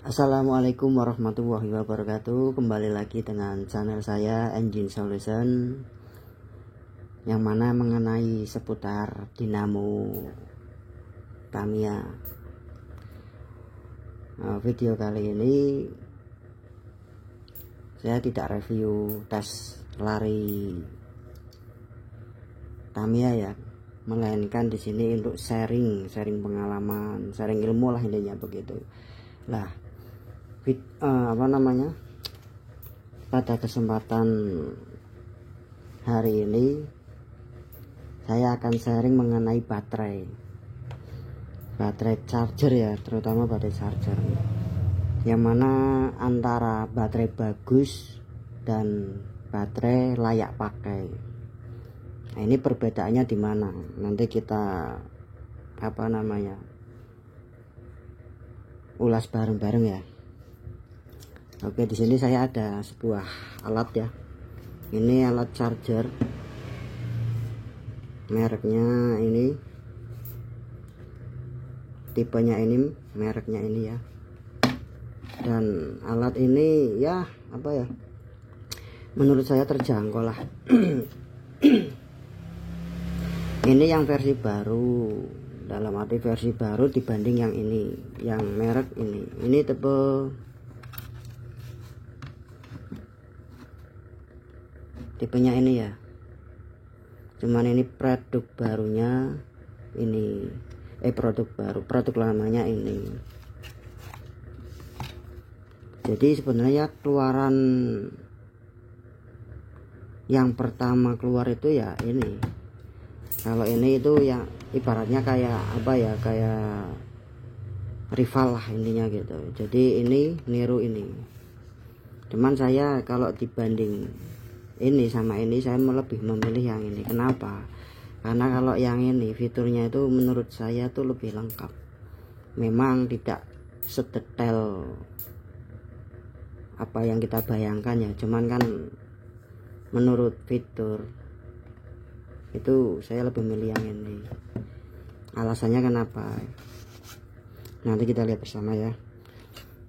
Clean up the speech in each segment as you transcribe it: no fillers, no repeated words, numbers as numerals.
Assalamualaikum warahmatullahi wabarakatuh. Kembali lagi dengan channel saya Engine Solution, yang mana mengenai seputar dinamo Tamiya. Video kali ini saya tidak review tes lari Tamiya ya, melainkan di sini untuk sharing pengalaman, sharing ilmu lah intinya begitu. Lah, pada kesempatan hari ini saya akan sharing mengenai baterai charger ya, terutama baterai charger, yang mana antara baterai bagus dan baterai layak pakai. Nah, ini perbedaannya di mana? Nanti kita ulas bareng-bareng ya. Oke, di sini saya ada sebuah alat ya. Ini alat charger, mereknya ini, tipenya ini, mereknya ini ya. Dan alat ini ya menurut saya terjangkau lah. Ini yang versi baru, dalam arti versi baru dibanding yang ini, yang merek ini tipe tipenya ini ya. Cuman ini produk barunya ini, produk lamanya ini. Jadi sebenarnya keluaran yang pertama keluar itu ya ini. Kalau ini itu yang ibaratnya kayak kayak rival lah intinya gitu. Jadi ini niru ini. Cuman saya kalau dibanding ini sama ini, saya lebih memilih yang ini. Kenapa? Karena kalau yang ini fiturnya itu menurut saya tuh lebih lengkap. Memang tidak sedetail apa yang kita bayangkan ya, cuman kan menurut fitur itu saya lebih milih yang ini. Alasannya kenapa? Nanti kita lihat bersama ya.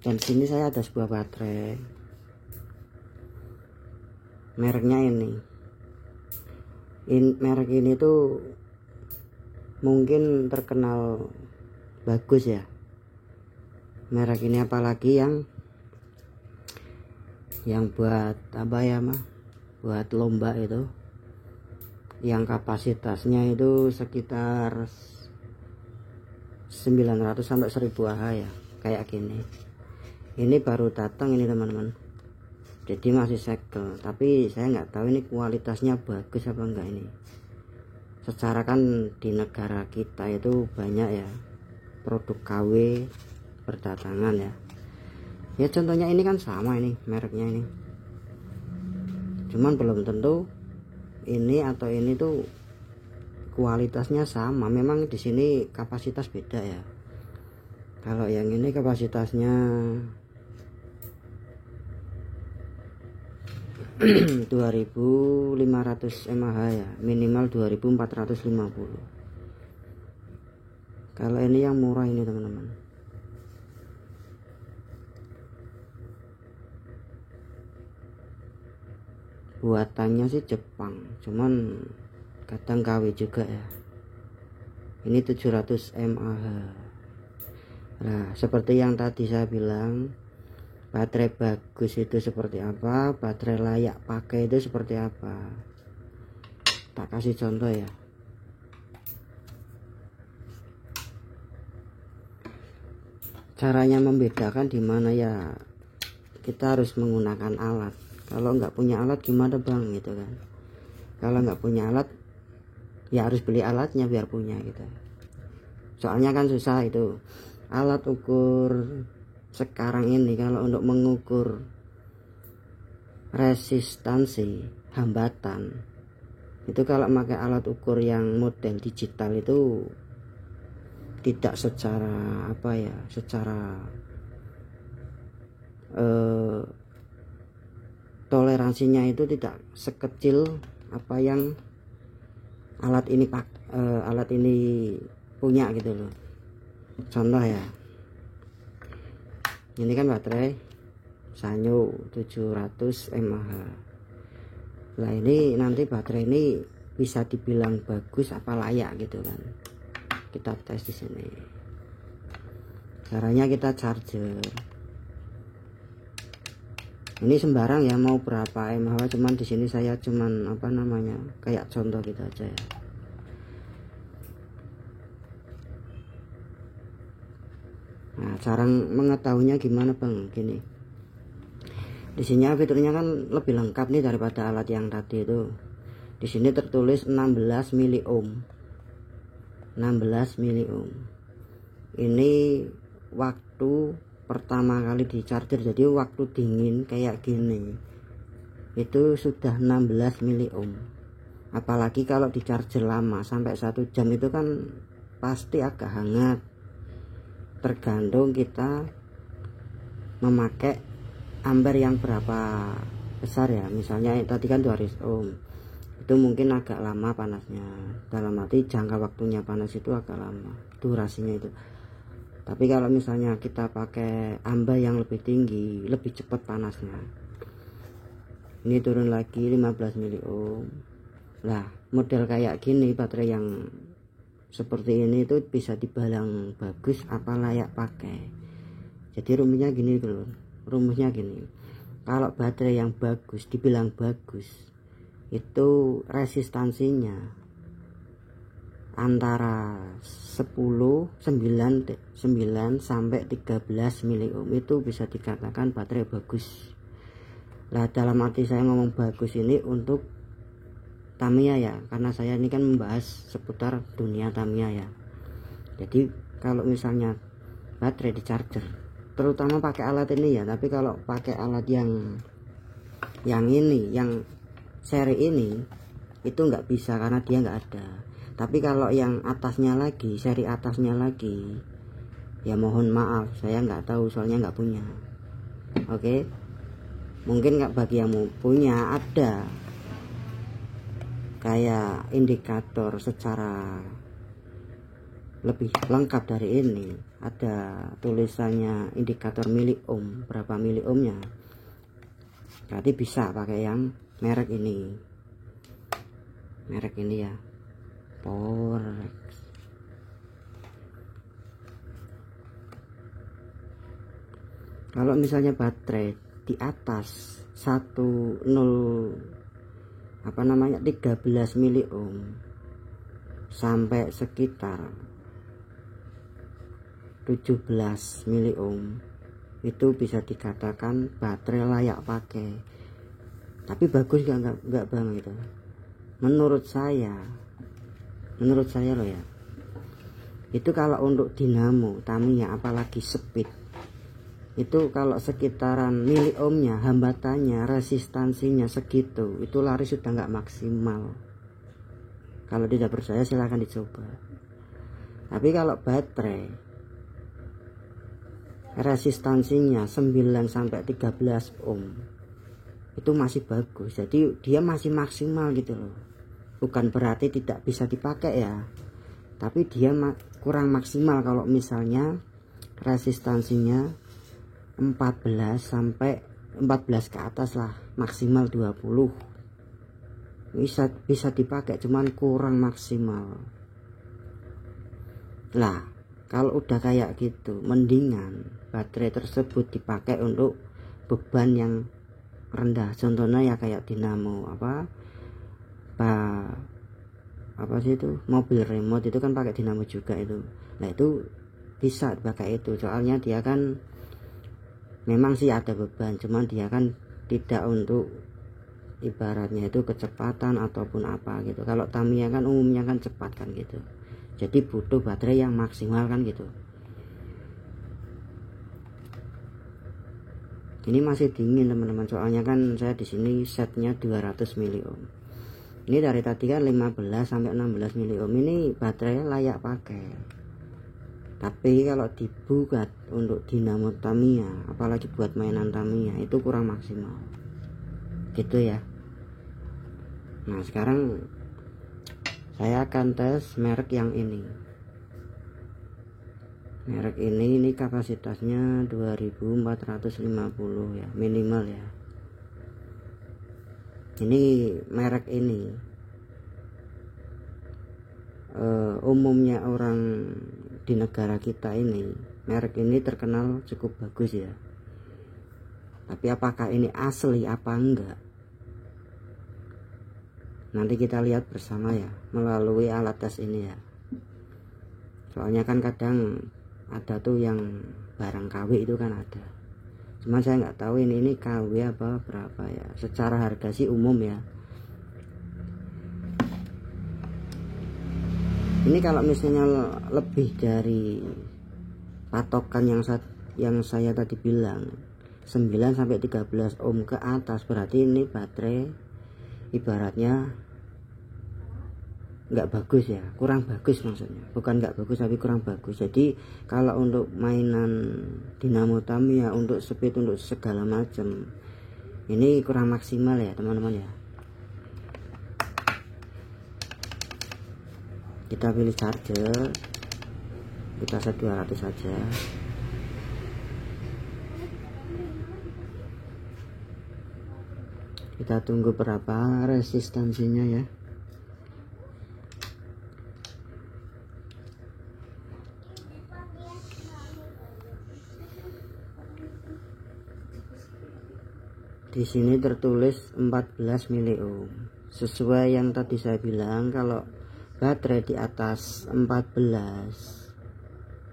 Dan sini saya ada sebuah baterai, mereknya ini. Merek ini tuh mungkin terkenal bagus ya, merek ini, apalagi yang buat buat lomba itu, yang kapasitasnya itu sekitar 900 sampai 1000 Ah ya, kayak gini. Ini baru datang ini teman-teman, jadi masih segel, tapi saya nggak tahu ini kualitasnya bagus apa enggak ini. Secara kan di negara kita itu banyak ya produk KW berdatangan ya. Ya contohnya ini kan sama ini mereknya ini, cuman belum tentu ini atau ini tuh kualitasnya sama. Memang di sini kapasitas beda ya. Kalau yang ini kapasitasnya 2500 mAh ya, minimal 2450. Kalau ini yang murah ini teman-teman, buatannya sih Jepang, cuman kadang KW juga ya. Ini 700 mAh. Nah, seperti yang tadi saya bilang, baterai bagus itu seperti apa, baterai layak pakai itu seperti apa. Tak kasih contoh ya. Caranya membedakan di mana ya, kita harus menggunakan alat. Kalau nggak punya alat gimana bang gitu kan. Kalau nggak punya alat ya harus beli alatnya biar punya gitu. Soalnya kan susah itu alat ukur sekarang ini. Kalau untuk mengukur resistansi hambatan itu, kalau pakai alat ukur yang model digital itu tidak secara toleransinya itu tidak sekecil apa yang alat ini punya gitu loh. Contoh ya, Ini kan baterai Sanyo 700 mAh. Nah ini nanti baterai ini bisa dibilang bagus apa layak gitu kan. Kita tes di sini. Caranya kita charger. Ini sembarang ya, mau berapa mAh, cuman di sini saya cuman apa namanya, kayak contoh gitu aja ya. Nah, cara mengetahuinya gimana Bang? Gini. Di sini fiturnya kan lebih lengkap nih daripada alat yang tadi itu. Di sini tertulis 16 miliohm. 16 miliohm. Ini waktu pertama kali di charger, jadi waktu dingin kayak gini itu sudah 16 miliohm. Apalagi kalau di charger lama sampai 1 jam itu kan pasti agak hangat. Tergantung kita memakai ampere yang berapa besar ya. Misalnya tadi kan 200 ohm, itu mungkin agak lama panasnya, dalam arti jangka waktunya panas itu agak lama durasinya itu. Tapi kalau misalnya kita pakai ampere yang lebih tinggi, lebih cepat panasnya. Ini turun lagi 15 miliohm. Lah model kayak gini, baterai yang seperti ini itu bisa dibilang bagus apa layak pakai. Jadi rumusnya gini dulu. Rumusnya gini. Kalau baterai yang bagus dibilang bagus, itu resistansinya antara 9 sampai 13 miliohm, itu bisa dikatakan baterai bagus. Nah dalam arti saya ngomong bagus ini untuk Tamiya ya, karena saya ini kan membahas seputar dunia Tamiya ya. Jadi kalau misalnya baterai di charger, terutama pakai alat ini ya, tapi kalau pakai alat yang ini, yang seri ini, itu nggak bisa karena dia nggak ada. Tapi kalau yang atasnya lagi, seri atasnya lagi, ya mohon maaf, saya nggak tahu soalnya nggak punya. Oke, mungkin nggak, bagi yang punya ada kayak indikator secara lebih lengkap dari ini, ada tulisannya indikator miliohm, berapa miliohmnya, berarti bisa pakai yang merek ini ya, Powerex. Kalau misalnya baterai di atas 13 miliohm sampai sekitar 17 miliohm, itu bisa dikatakan baterai layak pakai. Tapi bagus nggak Bang itu? Menurut saya loh ya, itu kalau untuk dinamo Tamiya apalagi speed, itu kalau sekitaran miliohmnya, hambatannya, resistansinya segitu, itu lari sudah nggak maksimal. Kalau tidak percaya silahkan dicoba. Tapi kalau baterai resistansinya 9 sampai 13 ohm, itu masih bagus, jadi dia masih maksimal gitu loh. Bukan berarti tidak bisa dipakai ya, tapi dia kurang maksimal kalau misalnya resistansinya 14 sampai 14 ke atas lah, maksimal 20 bisa dipakai, cuman kurang maksimal. Lah kalau udah kayak gitu, mendingan baterai tersebut dipakai untuk beban yang rendah. Contohnya ya kayak dinamo apa sih itu, mobil remote itu kan pakai dinamo juga itu. Nah itu bisa pakai itu, soalnya dia kan memang sih ada beban, cuman dia kan tidak untuk ibaratnya itu kecepatan ataupun apa gitu. Kalau Tamiya kan umumnya kan cepat kan gitu, jadi butuh baterai yang maksimal kan gitu. Ini masih dingin teman-teman, soalnya kan saya di sini setnya 200 miliohm. Ini dari tadi kan 15 sampai 16 miliohm, ini baterai layak pakai. Tapi kalau dibuat untuk dinamo Tamiya, apalagi buat mainan Tamiya, itu kurang maksimal gitu ya. Nah sekarang saya akan tes merek yang ini. merek ini kapasitasnya 2450 ya minimal ya. Ini merek ini umumnya orang di negara kita ini merek ini terkenal cukup bagus ya, tapi apakah ini asli apa enggak nanti kita lihat bersama ya melalui alat tes ini ya. Soalnya kan kadang ada tuh yang barang KW itu kan ada, cuman saya nggak tahu ini KW apa berapa ya. Secara harga sih umum ya. Ini kalau misalnya lebih dari patokan yang saya tadi bilang 9 sampai 13 ohm ke atas, berarti ini baterai ibaratnya nggak bagus ya, kurang bagus maksudnya, bukan nggak bagus tapi kurang bagus. Jadi kalau untuk mainan dinamo Tamiya, untuk speed, untuk segala macam ini kurang maksimal ya teman-teman ya. Kita pilih charger, kita set 200 saja. Kita tunggu berapa resistansinya ya. Di sini tertulis 14 mili ohm. Sesuai yang tadi saya bilang, kalau baterai di atas 14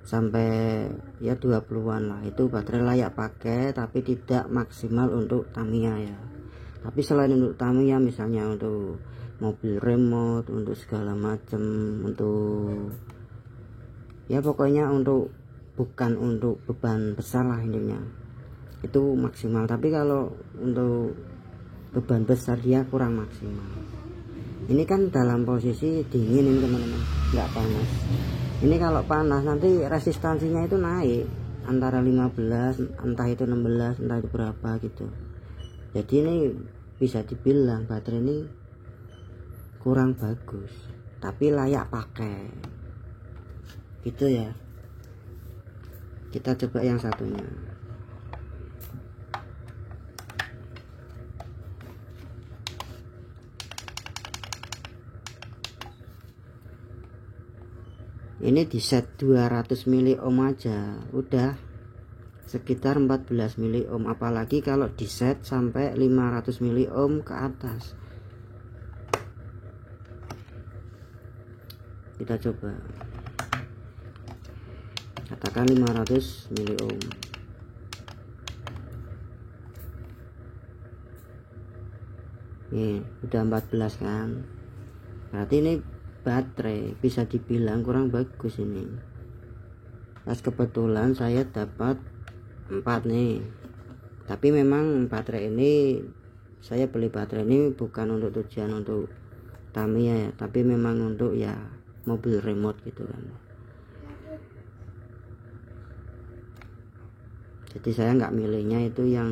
sampai ya 20-an lah, itu baterai layak pakai, tapi tidak maksimal untuk Tamiya ya. Tapi selain untuk Tamiya, misalnya untuk mobil remote, untuk segala macam, untuk ya pokoknya untuk bukan untuk beban besar lah intinya, itu maksimal. Tapi kalau untuk beban besar dia kurang maksimal. Ini kan dalam posisi dingin ini teman-teman, nggak panas. Ini kalau panas nanti resistansinya itu naik antara 15, entah itu 16, entah itu berapa gitu. Jadi ini bisa dibilang baterai ini kurang bagus tapi layak pakai gitu ya. Kita coba yang satunya. Ini di set 200 mili ohm aja udah sekitar 14 mili ohm, apalagi kalau di set sampai 500 mili ohm ke atas. Kita coba katakan 500 mili ohm. Nih udah 14 kan, berarti ini baterai bisa dibilang kurang bagus ini. Pas kebetulan saya dapat 4 nih, tapi memang baterai ini saya beli baterai ini bukan untuk tujuan untuk Tamiya ya, tapi memang untuk ya mobil remote gitu kan. Jadi saya nggak milihnya itu yang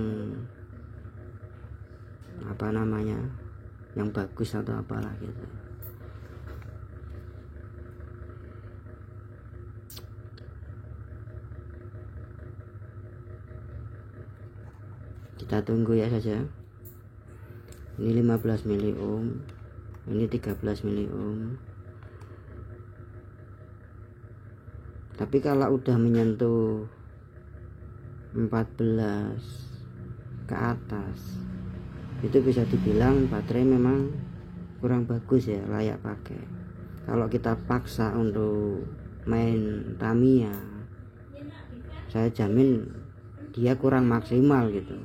apa namanya, yang bagus atau apalah gitu. Kita tunggu ya saja. Ini 15 mili ohm, ini 13 mili ohm. Tapi kalau udah menyentuh 14 ke atas, itu bisa dibilang baterai memang kurang bagus ya, layak pakai. Kalau kita paksa untuk main Tamiya, saya jamin dia kurang maksimal gitu.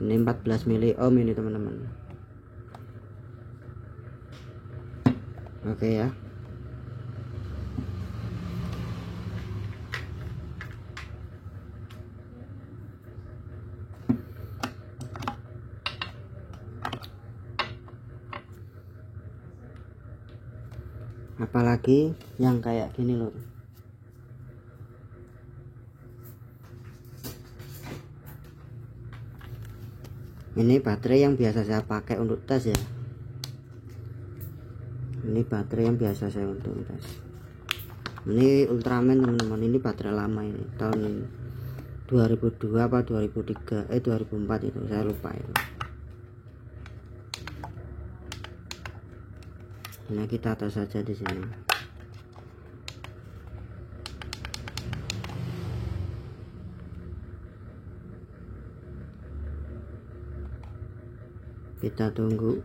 Ini 14 mili ohm ini teman-teman. Oke ya. apalagi yang kayak gini loh. Ini baterai yang biasa saya pakai untuk tes ya. Ini baterai yang biasa saya untuk tes. Ini Ultraman teman-teman, ini baterai lama ini tahun 2002 apa 2003 2004 itu, saya lupa itu. Nah kita tes saja di sini. Kita tunggu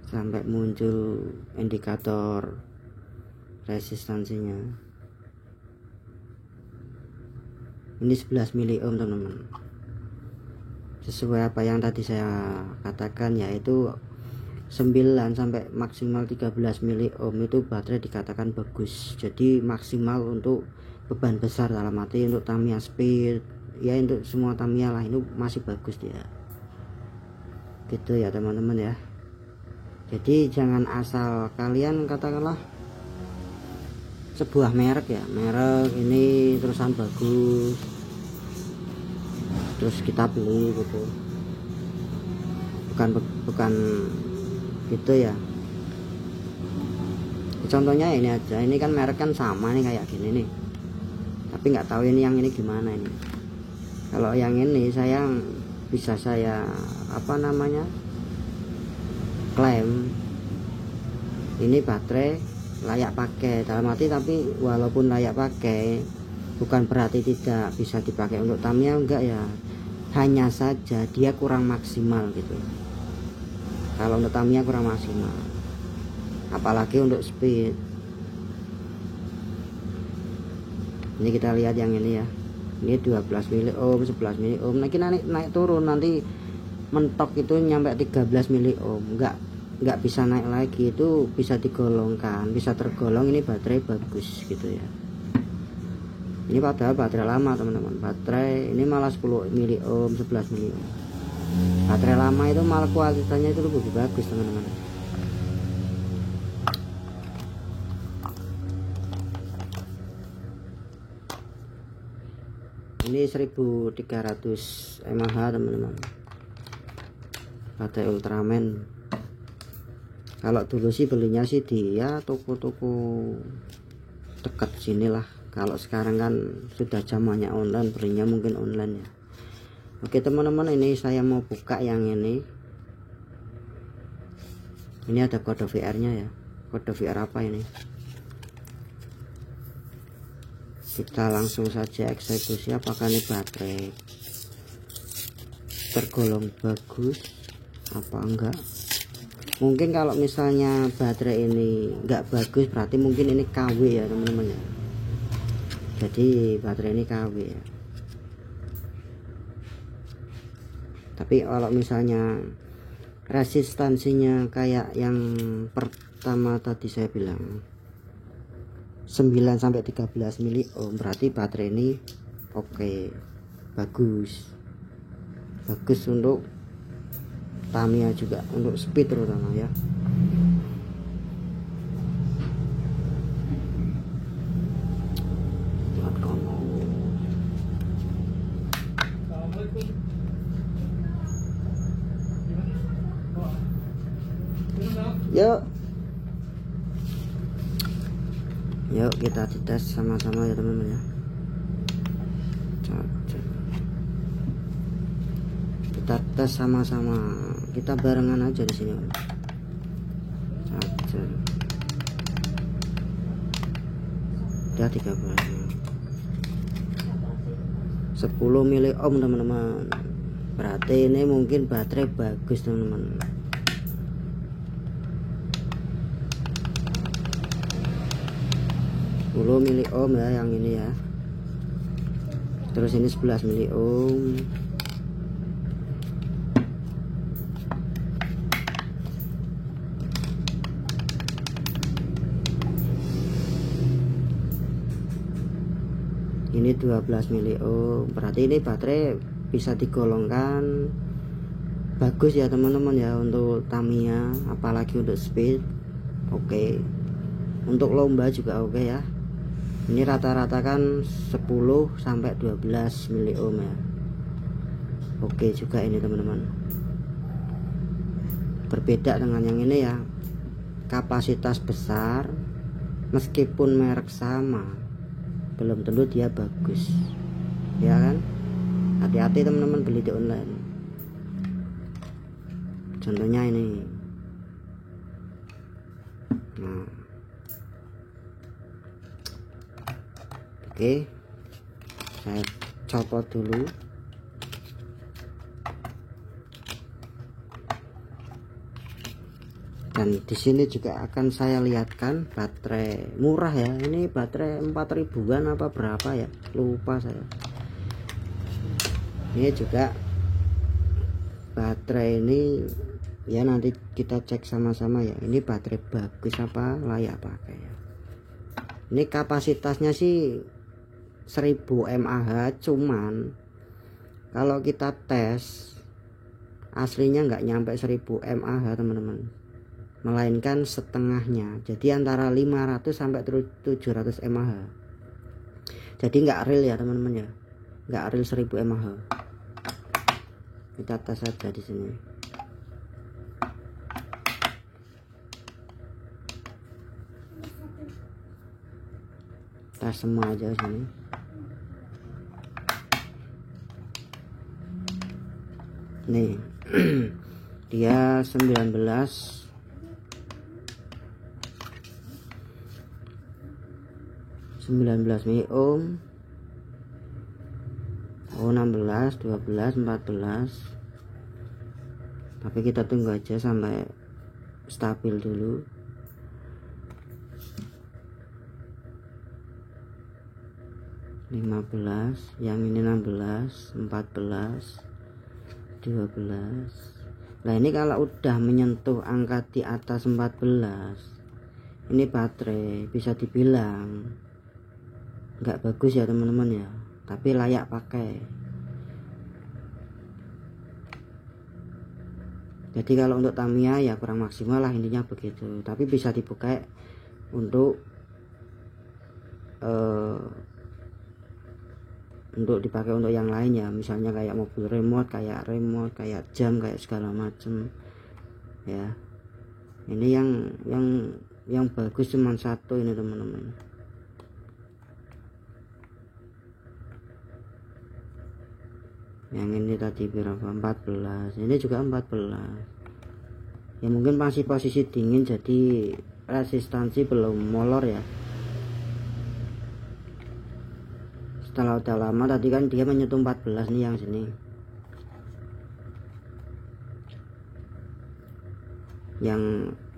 sampai muncul indikator resistansinya. Ini 11 mili ohm teman-teman, sesuai apa yang tadi saya katakan, yaitu 9 sampai maksimal 13 mili ohm itu baterai dikatakan bagus. Jadi maksimal untuk beban besar, dalam arti untuk Tamiya Speed ya, untuk semua Tamiya lah, itu masih bagus dia gitu ya teman-teman ya. Jadi jangan asal kalian katakanlah sebuah merek ya, merek ini terusan bagus terus kita beli gitu, bukan gitu ya. Contohnya ini aja, ini kan merek kan sama nih kayak gini nih, tapi nggak tahu ini yang ini gimana ini. Kalau yang ini saya bisa saya apa namanya klaim ini baterai layak pakai, dalam arti tapi walaupun layak pakai bukan berarti tidak bisa dipakai untuk Tamiya, enggak ya, hanya saja dia kurang maksimal gitu. Kalau untuk Tamiya kurang maksimal, apalagi untuk Speed. Ini kita lihat yang ini ya, ini 12 mili ohm, 11 mili ohm, naik turun, nanti mentok itu nyampe 13 mili ohm, nggak bisa naik lagi, itu bisa digolongkan, bisa tergolong ini baterai bagus gitu ya. Ini padahal baterai lama teman-teman, baterai ini malah 10 mili ohm, 11 mili ohm. Baterai lama itu malah kualitasnya itu lebih bagus teman-teman. Ini 1300 mAh teman-teman, baterai Ultraman. Kalau dulu sih belinya sih di ya toko-toko dekat sini lah. Kalau sekarang kan sudah zamannya online, belinya mungkin online ya. Oke teman-teman, ini saya mau buka yang ini. Ini ada kode VR-nya ya. Kode VR apa ini? Kita langsung saja eksekusi, apakah ini baterai tergolong bagus apa enggak. Mungkin kalau misalnya baterai ini enggak bagus, berarti mungkin ini KW ya teman-teman ya. Jadi baterai ini KW ya. Tapi kalau misalnya resistansinya kayak yang pertama tadi saya bilang 9 sampai 13 mili ohm, berarti baterai ini oke, bagus untuk Tamiya juga, untuk Speed terutama ya. Yuk kita tes sama-sama ya teman-teman ya. Kita tes sama-sama, kita barengan aja di sini. Udah 13 10 mili ohm teman-teman, berarti ini mungkin baterai bagus teman-teman. Mili ohm ya yang ini ya. Terus ini 11 mili ohm. Ini 12 mili ohm, berarti ini baterai bisa digolongkan bagus ya teman-teman ya untuk Tamiya, apalagi untuk Speed. Oke. untuk lomba juga oke ya. Ini rata-rata kan 10 sampai 12 miliohm ya. Oke juga ini teman-teman. Berbeda dengan yang ini ya, kapasitas besar meskipun merek sama belum tentu dia bagus ya kan. Hati-hati teman-teman beli di online. Contohnya ini. Nah, oke, saya copot dulu. Dan di sini juga akan saya lihatkan baterai murah ya. Ini baterai 4.000-an apa berapa ya? Lupa saya. Ini juga baterai ini ya, nanti kita cek sama-sama ya. Ini baterai bagus apa layak pakai ya. Ini kapasitasnya sih 1000 mAh, cuman kalau kita tes aslinya nggak nyampe 1000 mAh teman-teman, melainkan setengahnya. Jadi antara 500 sampai 700 mAh. Jadi nggak real ya teman-teman ya, nggak real 1000 mAh. Kita tes saja di sini. Tes semua aja sini. Nih dia 19 miliohm. Oh 16, 12, 14. Tapi kita tunggu aja sampai stabil dulu. Yang ini 16, 14, 12. Nah ini kalau udah menyentuh angka di atas 14, ini baterai bisa dibilang nggak bagus ya teman-teman ya, tapi layak pakai. Jadi kalau untuk Tamiya ya kurang maksimal lah, intinya begitu. Tapi bisa dipakai untuk dipakai untuk yang lain ya, misalnya kayak mobil remote, kayak jam, kayak segala macem ya. Ini yang bagus cuma satu ini teman-teman. Yang ini tadi berapa? 14. Ini juga 14 ya, mungkin masih posisi dingin jadi resistansi belum molor ya. Setelah udah lama tadi kan dia menyentuh 14 nih yang sini.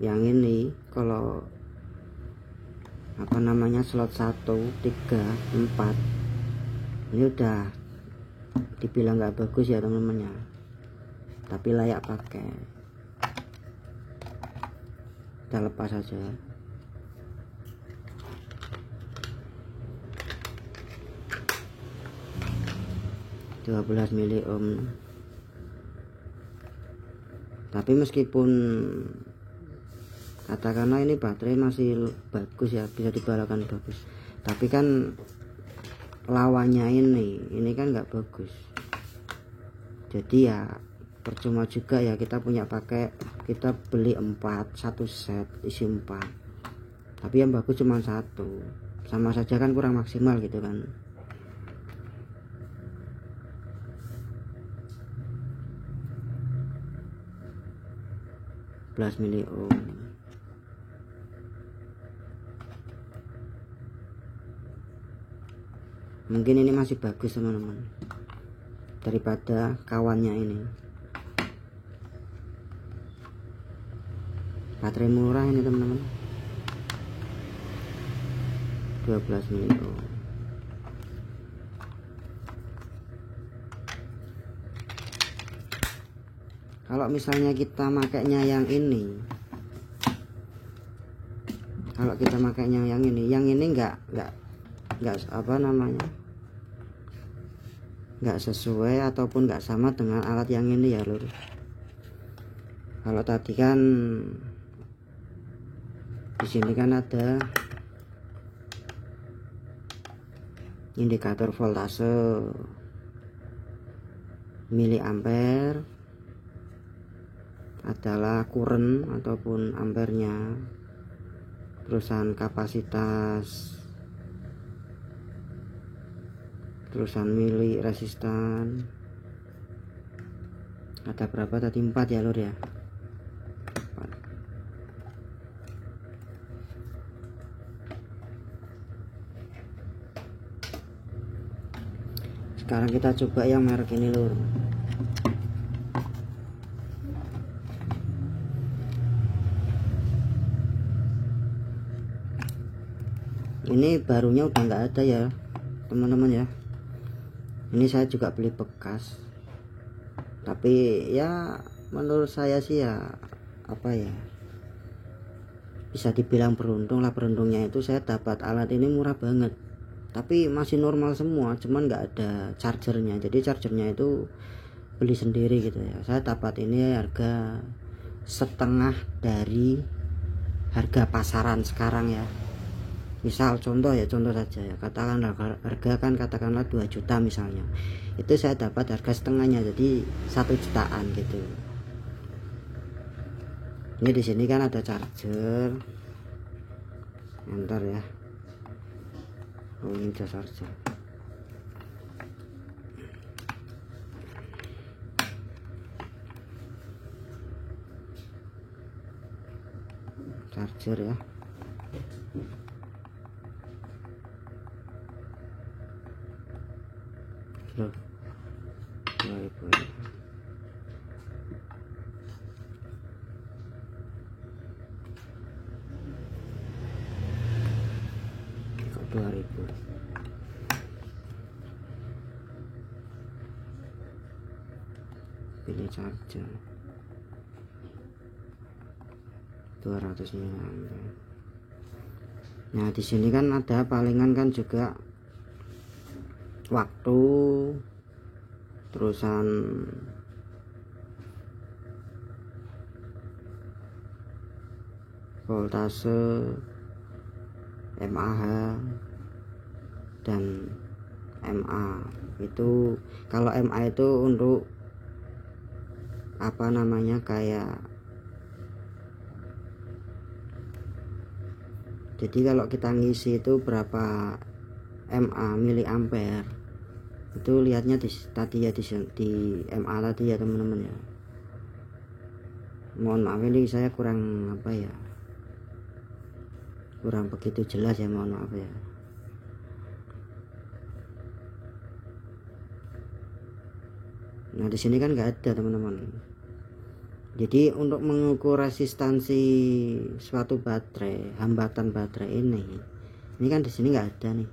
Yang ini kalau apa namanya slot 1, 3, 4 ini udah dibilang nggak bagus ya teman-teman ya, tapi layak pakai. Kita lepas saja. Dua 12 miliohm. Tapi meskipun katakanlah ini baterai masih bagus ya, bisa dibalakan bagus, tapi kan lawannya ini kan nggak bagus. Jadi ya percuma juga ya kita kita beli 4 satu set isi 4, tapi yang bagus cuma satu, sama saja kan kurang maksimal gitu kan. Miliohm. Mungkin ini masih bagus teman-teman daripada kawannya ini. Baterai murah ini teman-teman, 12 miliohm. Kalau misalnya kita makainya yang ini, yang ini nggak apa namanya, nggak sesuai ataupun nggak sama dengan alat yang ini ya lur. Kalau tadi kan Di sini kan ada indikator voltase, miliampere adalah current ataupun ampernya, terusan kapasitas, terusan mili resistan. Ada berapa tadi? 4 ya lur ya. 4. Sekarang kita coba yang merek ini lur. Ini barunya udah nggak ada ya teman-teman ya. Ini saya juga beli bekas, tapi ya menurut saya sih ya apa ya, bisa dibilang beruntung lah. Beruntungnya itu saya dapat alat ini murah banget, tapi masih normal semua, cuman nggak ada chargernya. Jadi chargernya itu beli sendiri gitu ya. Saya dapat ini harga setengah dari harga pasaran sekarang ya. Misal contoh saja ya, katakanlah harga kan katakanlah 2 juta misalnya, itu saya dapat harga setengahnya, jadi 1 jutaan gitu. Ini di sini kan ada charger, enter ya. Oh ini ada charger. Charger ya. Loh, 2000 ya. Kok 2000? Pilih charger 200 mAh. Nah di sini kan ada palingan kan juga waktu, terusan voltase, mAh dan mA. Itu kalau mA itu untuk apa namanya, kayak jadi kalau kita ngisi itu berapa mA miliampere itu lihatnya tadi ya di mA tadi ya teman-teman ya. Mohon maaf ini saya kurang apa ya, kurang begitu jelas ya, mohon maaf ya. Nah di sini kan nggak ada teman-teman. Jadi untuk mengukur resistansi suatu baterai, hambatan baterai ini kan di sini nggak ada nih.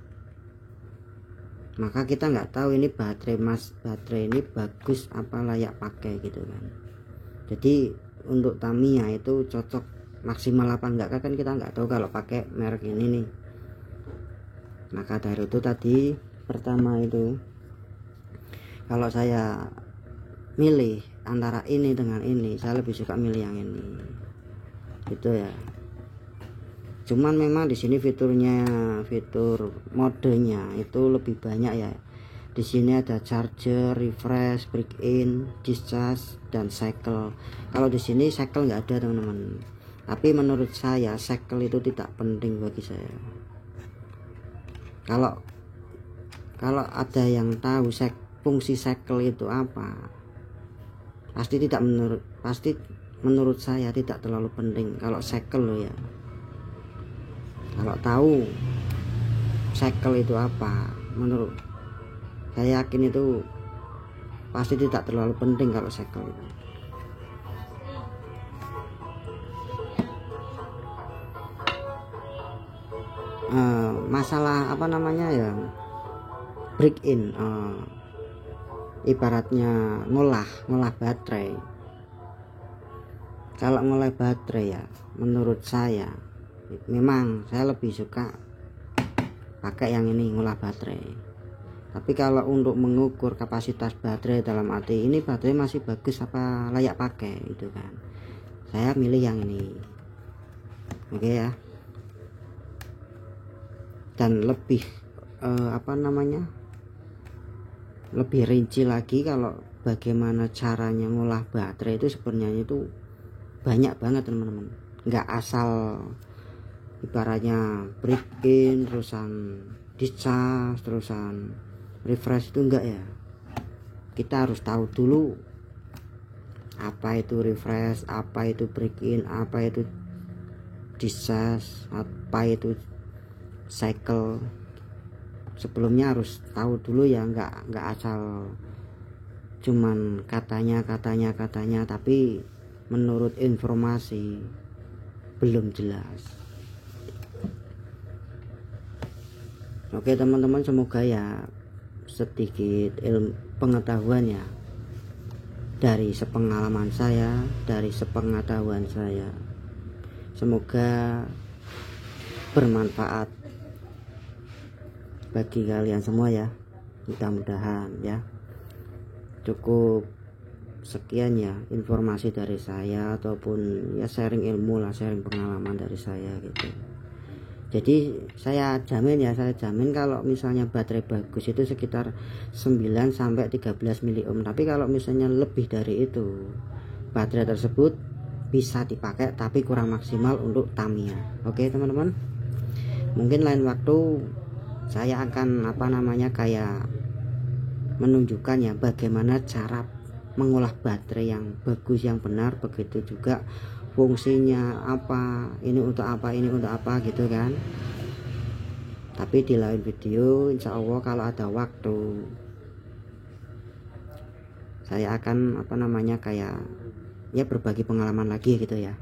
Maka kita nggak tahu ini baterai ini bagus apa, layak pakai gitu kan. Jadi untuk Tamiya itu cocok maksimal apa enggak kan kita nggak tahu kalau pakai merek ini nih. Maka dari itu tadi pertama itu, kalau saya milih antara ini dengan ini, saya lebih suka milih yang ini gitu ya. Cuman memang di sini fitur modenya itu lebih banyak ya. Di sini ada charger, refresh, break in, discharge, dan cycle. Kalau di sini cycle nggak ada teman-teman. Tapi menurut saya cycle itu tidak penting bagi saya. Kalau ada yang tahu fungsi cycle itu apa, pasti menurut saya tidak terlalu penting kalau cycle loh ya. Kalau tahu cycle itu apa, menurut saya yakin itu pasti tidak terlalu penting kalau cycle itu. Masalah apa namanya ya, break in, ibaratnya ngolah baterai. Kalau ngolah baterai ya menurut saya memang saya lebih suka pakai yang ini, ngolah baterai. Tapi kalau untuk mengukur kapasitas baterai, dalam arti ini baterai masih bagus apa layak pakai itu kan, saya milih yang ini. Oke ya. dan lebih lebih rinci lagi kalau bagaimana caranya ngolah baterai itu sebenarnya itu banyak banget teman-teman, nggak asal ibaratnya break in terusan discharge terusan refresh itu enggak ya. Kita harus tahu dulu apa itu refresh, apa itu break in, apa itu discharge, apa itu cycle. Sebelumnya harus tahu dulu ya, nggak asal cuman katanya tapi menurut informasi belum jelas. Oke teman-teman, semoga ya sedikit ilmu pengetahuan ya dari sepengalaman saya, dari sepengetahuan saya, semoga bermanfaat bagi kalian semua ya, mudah-mudahan ya. Cukup sekian ya informasi dari saya, ataupun ya sharing ilmu lah, sharing pengalaman dari saya gitu. Jadi saya jamin kalau misalnya baterai bagus itu sekitar 9 sampai 13 mAh. Tapi kalau misalnya lebih dari itu, baterai tersebut bisa dipakai tapi kurang maksimal untuk Tamiya. Oke teman-teman, mungkin lain waktu saya akan kayak menunjukkan ya bagaimana cara mengolah baterai yang bagus, yang benar, begitu juga fungsinya apa, ini untuk apa gitu kan. Tapi di lain video insya Allah kalau ada waktu saya akan kayak ya berbagi pengalaman lagi gitu ya.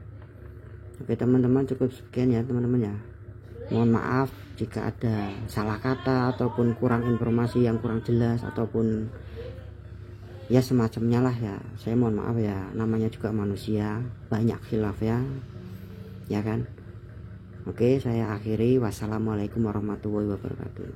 Oke teman-teman, cukup sekian ya teman-teman ya. Mohon maaf jika ada salah kata ataupun kurang informasi yang kurang jelas ataupun ya semacamnya lah ya. Saya mohon maaf ya, namanya juga manusia, banyak khilaf ya kan. Oke, saya akhiri. Wassalamualaikum warahmatullahi wabarakatuh.